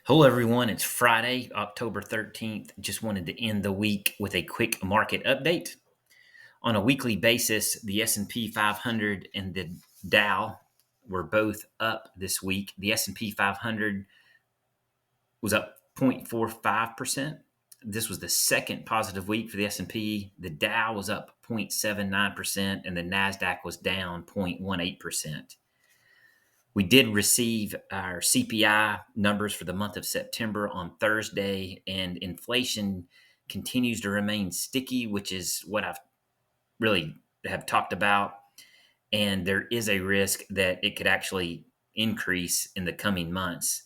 Hello, everyone. It's Friday, October 13th. Just wanted to end the week with a quick market update. On a weekly basis, the S&P 500 and the Dow were both up this week. The S&P 500 was up 0.45%. This was the second positive week for the S&P. The Dow was up 0.79%, and the Nasdaq was down 0.18%. We did receive our CPI numbers for the month of September on Thursday, and inflation continues to remain sticky, which is what I've really have talked about. And there is a risk that it could actually increase in the coming months.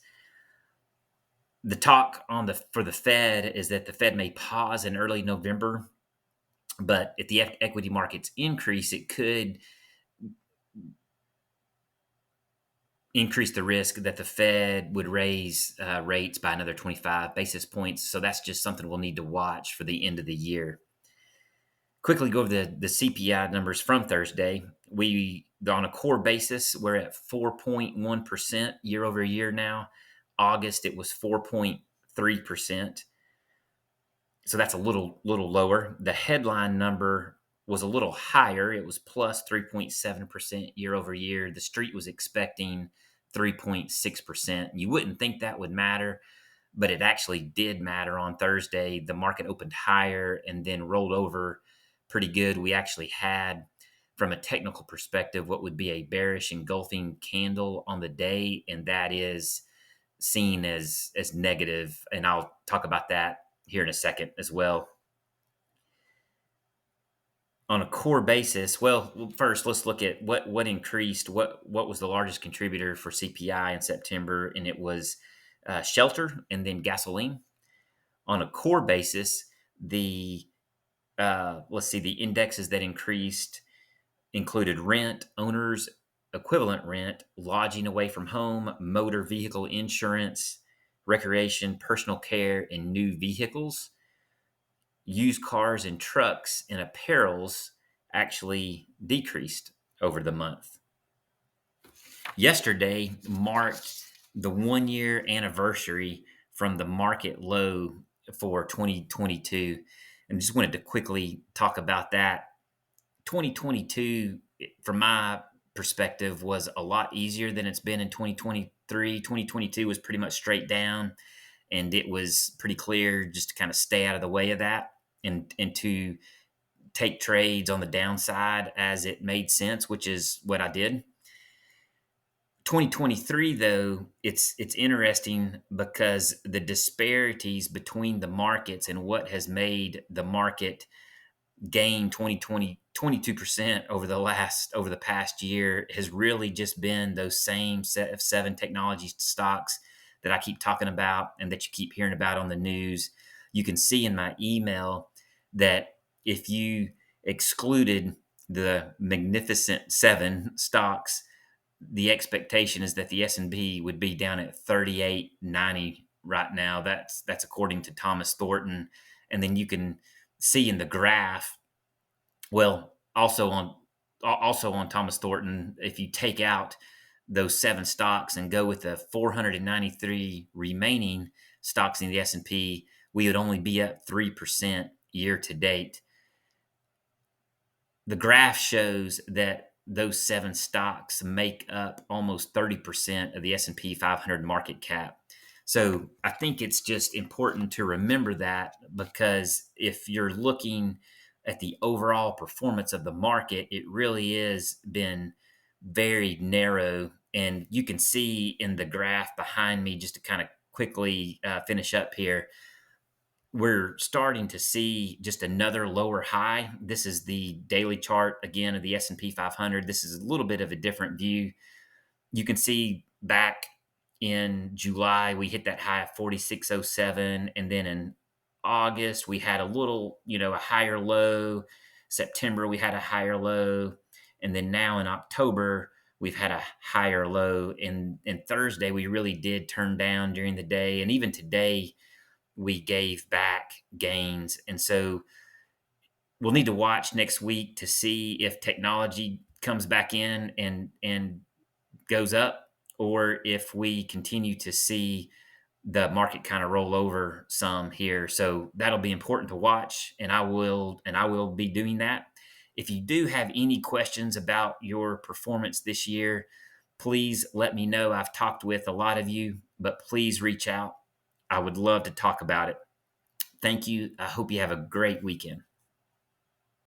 The talk for the Fed is that the Fed may pause in early November, but if the equity markets increase, it could increase the risk that the Fed would raise rates by another 25 basis points. So that's just something we'll need to watch for the end of the year. Quickly go over the CPI numbers from Thursday. On a core basis, we're at 4.1% year over year now. August, it was 4.3%. So that's a little lower. The headline number was a little higher. It was plus 3.7% year over year. The street was expecting 3.6%. You wouldn't think that would matter, but it actually did matter on Thursday. The market opened higher and then rolled over pretty good. We actually had, from a technical perspective, what would be a bearish engulfing candle on the day, and that is seen as negative. And I'll talk about that here in a second as well. On a core basis, well, first let's look at what increased. What was the largest contributor for CPI in September, and it was shelter and then gasoline. On a core basis, the the indexes that increased included rent, owners equivalent rent, lodging away from home, motor vehicle insurance, recreation, personal care, and new vehicles. Used cars and trucks and apparels actually decreased over the month. Yesterday marked the 1 year anniversary from the market low for 2022. And just wanted to quickly talk about that. 2022, from my perspective, was a lot easier than it's been in 2023. 2022 was pretty much straight down, and it was pretty clear just to kind of stay out of the way of that and to take trades on the downside as it made sense, which is what I did. 2023, though, it's interesting because the disparities between the markets and what has made the market gain 22% over the past year has really just been those same set of 7 technology stocks that I keep talking about and that you keep hearing about on the news. You can see in my email that if you excluded the magnificent 7 stocks, the expectation is that the S&P would be down at 3890 right now. That's according to Thomas Thornton. And then you can see in the graph, well, also on Thomas Thornton, if you take out those 7 stocks and go with the 493 remaining stocks in the S&P, we would only be up 3% year to date. The graph shows that those 7 stocks make up almost 30% of the S&P 500 market cap. So I think it's just important to remember that, because if you're looking at the overall performance of the market, it really has been very narrow. And you can see in the graph behind me, just to kind of quickly finish up here, we're starting to see just another lower high. This is the daily chart again of the S&P 500. This is a little bit of a different view. You can see back in July we hit that high of 4607, and then in August we had a higher low. September we had a higher low, and then now in October we've had a higher low. And Thursday we really did turn down during the day, and even today we gave back gains. And so we'll need to watch next week to see if technology comes back in and goes up, or if we continue to see the market kind of roll over some here. So that'll be important to watch, and I will be doing that. If you do have any questions about your performance this year, please let me know. I've talked with a lot of you, but please reach out. I would love to talk about it. Thank you. I hope you have a great weekend.